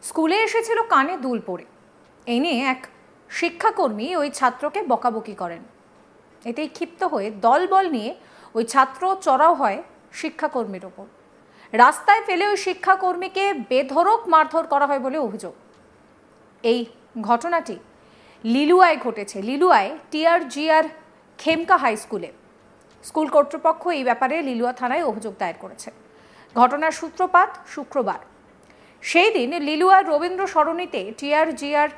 স্কুলে এসেছিল কানে দুল পড়ে। এই নিয়ে এক শিক্ষাকর্মী ওই ছাত্রকে বকাবকি করেন। এতেই ক্ষিপ্ত হয়ে দলবল নিয়ে ওই ছাত্র চড়াও হয় শিক্ষাকর্মীর ওপর। রাস্তায় ফেলে ওই শিক্ষাকর্মীকে বেধড়ক মারধর করা হয় বলে অভিযোগ। এই ঘটনাটি লিলুয়ায় ঘটেছে। লিলুয়ায় TRGR খেমকা হাই স্কুলে। স্কুল কর্তৃপক্ষ এই ব্যাপারে লিলুয়া থানায় অভিযোগ দায়ের করেছে। ঘটনার সূত্রপাত শুক্রবার। সেই দিন লিলুয়ার রবীন্দ্র সরণিতে TRGR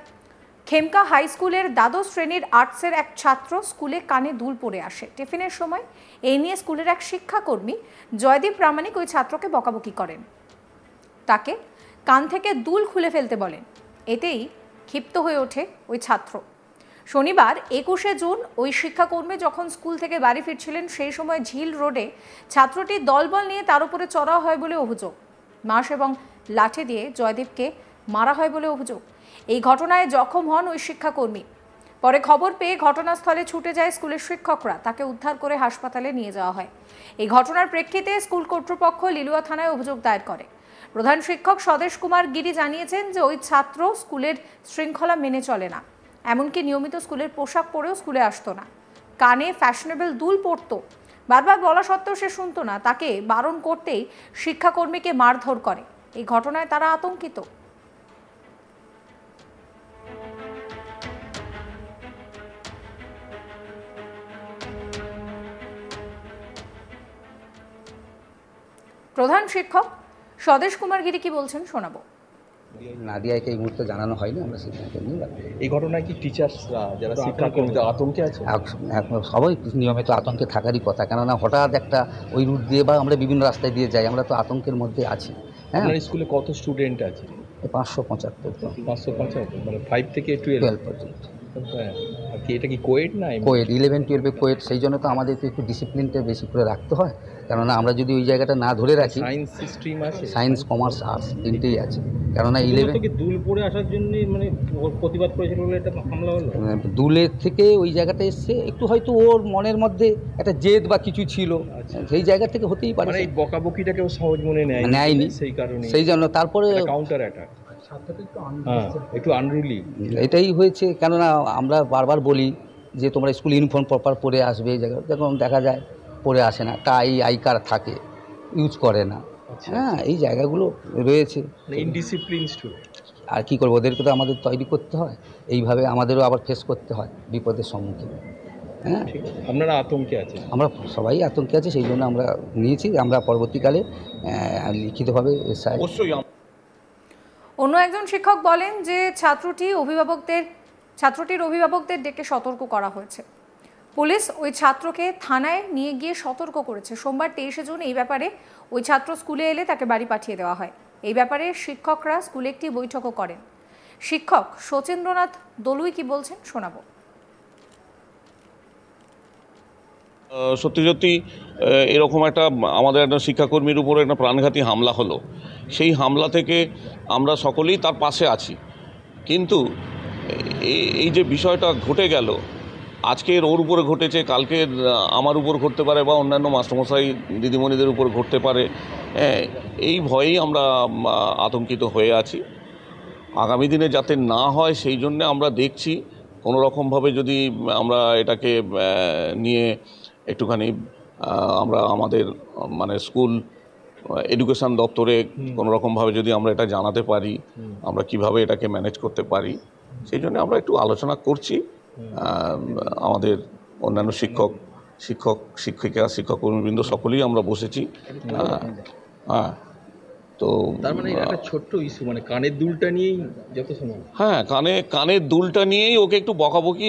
খেমকা হাই স্কুলের দ্বাদশ শ্রেণীর আর্টসের এক ছাত্র স্কুলে কানে দুল পড়ে আসে। টিফিনের সময় এই নিয়ে স্কুলের এক শিক্ষাকর্মী জয়দীপ প্রামাণিক ওই ছাত্রকে বকাবকি করেন। তাকে কান থেকে দুল খুলে ফেলতে বলেন। এতেই ক্ষিপ্ত হয়ে ওঠে ওই ছাত্র। শনিবার 21শে জুন ওই শিক্ষাকর্মী যখন স্কুল থেকে বাড়ি ফিরছিলেন সেই সময় ঝিল রোডে ছাত্রটি দলবল নিয়ে তার উপরে চড়াও হয় বলে অভিযোগ। মাস এবং লাঠি দিয়ে জয়দীপকে মারা হয় বলে অভিযোগ। এই ঘটনায় জখম হন ওই শিক্ষাকর্মী। পরে খবর পেয়ে ঘটনাস্থলে ছুটে যায় স্কুলের শিক্ষকরা। তাকে উদ্ধার করে হাসপাতালে নিয়ে যাওয়া হয়। এই ঘটনার প্রেক্ষিতে স্কুল কর্তৃপক্ষ লিলুয়া থানায় অভিযোগ দায়ের করে। প্রধান শিক্ষক স্বদেশ কুমার গিরি জানিয়েছেন যে ওই ছাত্র স্কুলের শৃঙ্খলা মেনে চলে না, এমনকি নিয়মিত স্কুলের পোশাক পরেও স্কুলে আসতো না। কানে ফ্যাশনেবল দুল পরতো। বারবার বলা সত্ত্বেও সে শুনতো না। তাকে বারণ করতেই শিক্ষাকর্মীকে মারধর করে। এই ঘটনায় তারা আতঙ্কিত। প্রধান শিক্ষক স্বদেশ কুমার গিরি কি বলছেন শোনাবো। নাদিয়াকে এই মুহূর্তে জানানো হয়নি, আমরা সিদ্ধান্ত নিই। এই ঘটনায় কি টিচার্সরা যারা শিক্ষাকর্মীরা আতঙ্কে আছে? সবাই নিয়মিত আতঙ্কে থাকারই কথা, কেননা হঠাৎ একটা ওই রুট দিয়ে বা আমরা বিভিন্ন রাস্তায় দিয়ে যাই, আমরা তো আতঙ্কের মধ্যে আছি। হ্যাঁ, স্কুলে কত স্টুডেন্ট আছে? 575। 575 মানে 5 থেকে 12 পর্যন্ত। হ্যাঁ, আর কি এটা কি কোয়েড না? Coed, 11-12 coed. সেই জন্য তো আমাদেরকে একটু ডিসিপ্লিনটা বেশি করে রাখতে হয়, কেননা আমরা যদি ওই জায়গাটা না ধরে রাখি। সায়েন্স স্ট্রিম আছে, সায়েন্স, কমার্স, আর্টস তিনটেই আছে। কেননা 11 থেকে দুল পড়ে আসার জন্য মানে প্রতিবাদ করেছিল বলে এটা হামলা হলো। দুলের থেকে ওই জায়গাটা এসছে, একটু হয়তো ওর মনের মধ্যে একটা জেদ বা কিছু ছিল, সেই জায়গা থেকে হতেই পারে। মানে এই বকাবকিটাকেও সহজ মনে নেয়নি, সেই কারণে, সেই জন্য তারপরে কাউন্টার অ্যাটাক, একটু আনরুলি এটাই হয়েছে। কেননা আমরা বারবার বলি যে তোমরা স্কুল ইউনিফর্ম প্রপার পরে আসবে। এই জায়গায় যখন দেখা যায় পরে আসে না, টাই আই কার্ড থাকে, ইউজ করে না। হ্যাঁ, এই জায়গাগুলো রয়েছে। Indiscipline student. আর কী করবো, ওদেরকে তো আমাদের তৈরি করতে হয়, এইভাবে আমাদেরও আবার ফেস করতে হয় বিপদের সম্মুখীন। হ্যাঁ, আপনারা আতঙ্কে আছেন? আমরা সবাই আতঙ্কে আছি, সেই জন্য আমরা নিয়েছি। আমরা পরবর্তীকালে লিখিতভাবে অবশ্যই। অন্য একজন শিক্ষক বলেন যে ছাত্রটির অভিভাবকদের ডেকে সতর্ক করা হয়েছে। পুলিশ ওই ছাত্রকে থানায় নিয়ে গিয়ে সতর্ক করেছে। সোমবার 23শে জুন এই ব্যাপারে ওই ছাত্র স্কুলে এলে তাকে বাড়ি পাঠিয়ে দেওয়া হয়। এই ব্যাপারে শিক্ষকরা স্কুলে একটি বৈঠকও করেন। শিক্ষক শচীন্দ্রনাথ দলুই কি বলছেন শোনাবো। সত্যি সত্যি এরকম একটা আমাদের একটা শিক্ষাকর্মীর উপরে একটা প্রাণঘাতী হামলা হলো। সেই হামলা থেকে আমরা সকলেই তার পাশে আছি, কিন্তু এই যে বিষয়টা ঘটে গেল, আজকের ওর উপরে ঘটেছে, কালকে আমার উপর ঘটতে পারে বা অন্যান্য মাস্টারমশাই দিদিমণিদের উপর ঘটতে পারে। এই ভয়েই আমরা আতঙ্কিত হয়ে আছি। আগামী দিনে যাতে না হয় সেই জন্যে আমরা দেখছি কোনো রকমভাবে যদি আমরা এটাকে নিয়ে একটুখানি আমরা আমাদের মানে স্কুল এডুকেশন দপ্তরে কোনো রকমভাবে যদি আমরা এটা জানাতে পারি, আমরা কিভাবে এটাকে ম্যানেজ করতে পারি, সেই জন্য আমরা একটু আলোচনা করছি। আমাদের অন্যান্য শিক্ষিকা শিক্ষককর্মীবৃন্দ সকলেই আমরা বসেছি। হ্যাঁ, তো তার মানে একটা ছোট্ট ইস্যু, মানে কানের দুলটা নিয়েই যত সময়। হ্যাঁ, কানের দুলটা নিয়েই ওকে একটু বকাবকি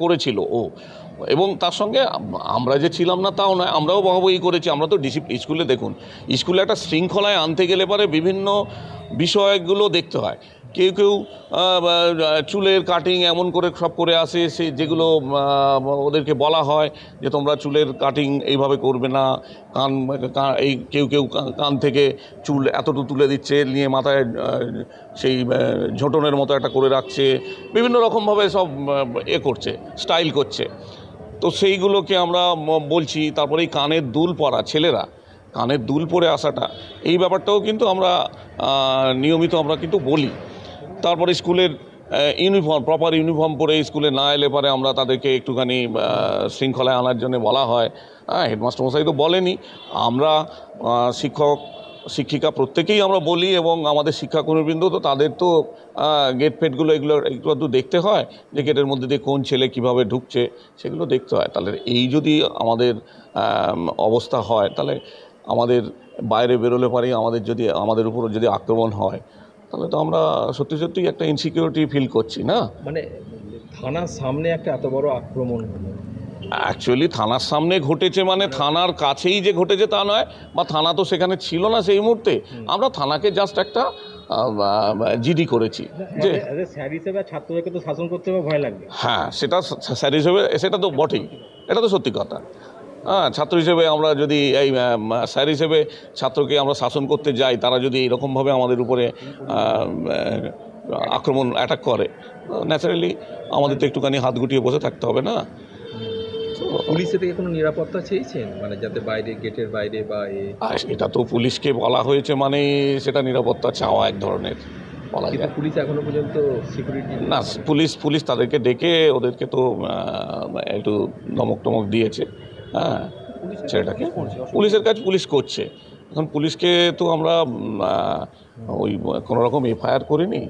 করেছিল ও, এবং তার সঙ্গে আমরা যে ছিলাম না তাও নয়, আমরাও বকাবকি করেছি। আমরা তো স্কুলে দেখুন, স্কুলে একটা শৃঙ্খলায় আনতে গেলে পরে বিভিন্ন বিষয়গুলো দেখতে হয়। কেউ কেউ চুলের কাটিং এমন করে সব করে আসে, সে যেগুলো ওদেরকে বলা হয় যে তোমরা চুলের কাটিং এইভাবে করবে না, এই কেউ কান থেকে চুল এতটুকু তুলে দিচ্ছে, নিয়ে মাথায় সেই ঝোঁটনের মতো একটা করে রাখছে, বিভিন্ন রকমভাবে সব করছে, স্টাইল করছে। তো সেইগুলোকে আমরা বলছি। তারপরে এই কানের দুল পরা ছেলেরা কানের দুল পরে আসাটা, এই ব্যাপারটাও কিন্তু আমরা নিয়মিত আমরা কিন্তু বলি। তারপরে স্কুলের ইউনিফর্ম, প্রপার ইউনিফর্ম পরে স্কুলে না এলে পরে আমরা তাদেরকে একটুখানি শৃঙ্খলায় আনার জন্য বলা হয়। হেডমাস্টার মশাই তো বলেনি, আমরা শিক্ষক শিক্ষিকা প্রত্যেকেই আমরা বলি, এবং আমাদের শিক্ষাকর্মীবৃন্দ তো তাদের তো গেট ফেটগুলো এগুলো তো দেখতে হয়, যে গেটের মধ্যে দিয়ে কোন ছেলে কিভাবে ঢুকছে সেগুলো দেখতে হয়। তাহলে এই যদি আমাদের অবস্থা হয়, তাহলে আমাদের বাইরে বেরোলে পারি আমাদের উপর যদি আক্রমণ হয়, তাহলে তো আমরা সত্যি সত্যিই একটা ইনসিকিউরিটি ফিল করছি না। মানে থানার সামনে একটা এত বড় আক্রমণ হলো, অ্যাকচুয়ালি থানার সামনে ঘটেছে মানে থানার কাছেই যে ঘটেছে তা নয়, বা থানা তো সেখানে ছিল না সেই মুহূর্তে। আমরা থানাকে জাস্ট একটা জিডি করেছি যে স্যার হিসেবে ছাত্রদেরকে তো শাসন করতে হবে, ভয় লাগবে। হ্যাঁ, সেটা স্যার হিসেবে সেটা তো বটেই, এটা তো সত্যি কথা। হ্যাঁ, ছাত্র হিসেবে আমরা যদি এই স্যার হিসেবে ছাত্রকে আমরা শাসন করতে যাই, তারা যদি এরকমভাবে আমাদের উপরে আক্রমণ অ্যাটাক করে, ন্যাচারালি আমাদের তো একটুখানি হাত গুটিয়ে বসে থাকতে হবে না। পুলিশের থেকে কোনো নিরাপত্তা চেয়েছেন, মানে যাতে বাইরে গেটের বাইরে বা এটা তো পুলিশকে বলা হয়েছে, মানে সেটা নিরাপত্তা চাওয়া এক ধরনের বলা যায়। পুলিশ এখনো পর্যন্ত সিকিউরিটি না, পুলিশ তাদেরকে ডেকে ওদেরকে তো একটু ধমক টমক দিয়েছে। হ্যাঁ, ছেলেটাকে পুলিশের কাজ পুলিশ করছে। এখন পুলিশকে তো আমরা ওই কোনো রকম এফআইআর করিনি।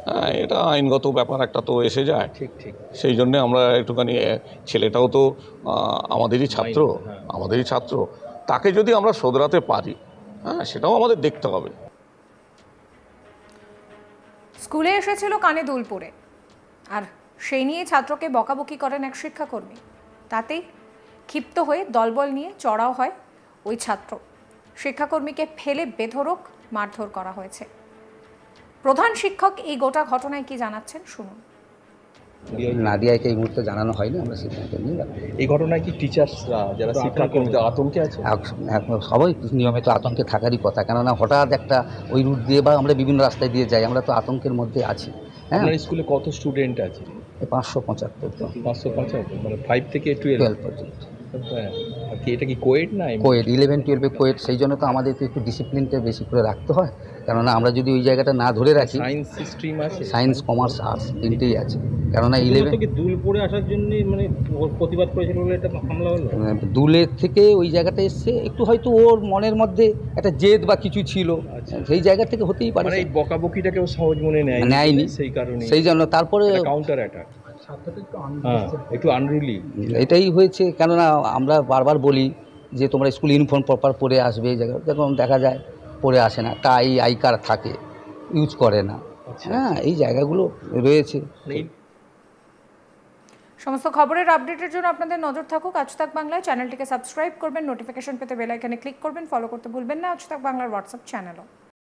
হ্যাঁ, এটা আইনগত ব্যাপার একটা তো এসে যায়। ঠিক ঠিক সেই জন্যে আমরা একটুখানি, ছেলেটাও তো আমাদেরই ছাত্র, তাকে যদি আমরা শোধরাতে পারি, হ্যাঁ, সেটাও আমাদের দেখতে হবে। স্কুলে এসেছিল কানে দুল পড়ে, আর সেই নিয়ে ছাত্রকে বকাবকি করেন এক শিক্ষাকর্মী। তাতেই ক্ষিপ্ত হয়ে দলবল নিয়ে চড়াও হয় ওই ছাত্র। শিক্ষাকর্মীকে ফেলে বেধড়ক মারধর করা হয়েছে। প্রধান শিক্ষক এই গোটা ঘটনায় কি জানাচ্ছেন শুনুন। নাদিয়াকে এই মুহূর্তে জানানো হয়নি, আমরা সিদ্ধান্ত নিই। এই ঘটনায় কি টিচার্সরা যারা শিক্ষাকর্মীরা আতঙ্কে আছে? সবাই নিয়মিত আতঙ্কে থাকারই কথা, কেননা হঠাৎ একটা ওই রুট দিয়ে বা আমরা বিভিন্ন রাস্তায় দিয়ে যাই, আমরা তো আতঙ্কের মধ্যে আছি। হ্যাঁ, আপনার স্কুলে কত স্টুডেন্ট আছে? 575 তো 575, মানে 5 থেকে 12 পর্যন্ত। হ্যাঁ, আর কি এটা কি কোয়েড না? Coed 11-12 coed. সেই জন্য তো আমাদেরকে একটু ডিসিপ্লিনটা বেশি করে রাখতে হয়, কেননা আমরা যদি ওই জায়গাটা না ধরে রাখি। সায়েন্স স্ট্রিম আছে, সায়েন্স, কমার্স, আর্টস তিনটেই আছে, কেননা 11 কি দুল পড়ে আসার জন্য মানে ওর প্রতিবাদ করেছিল বলে এটা হামলা হলো। দুলের থেকে ওই জায়গাটা এসছে, একটু হয়তো ওর মনের মধ্যে একটা জেদ বা কিছু ছিল, সেই জায়গা থেকে হতেই পারে। মানে এই বকাবকিটাকেও সহজ মনে নেয়নি, সেই কারণে, সেই জন্য তারপরে কাউন্টার অ্যাটাক, একটু আনরুলি এটাই হয়েছে। কেননা আমরা বারবার বলি যে তোমরা স্কুল ইউনিফর্ম প্রপার পরে আসবে, এই জায়গায় যখন দেখা যায় পরে আসে না, টাই আই কার্ড থাকে, ইউজ করে না। হ্যাঁ, এই জায়গাগুলো রয়েছে। সমস্ত খবরের আপডেটের জন্য আপনাদের নজর থাকুক আজ তাক বাংলায়। চ্যানেলটিকে সাবস্ক্রাইব করবেন, নোটিফিকেশন পেতে বেল আইকনে ক্লিক করবেন, ফলো করতে ভুলবেন না আজ তাক বাংলার হোয়াটসঅ্যাপ চ্যানেলও।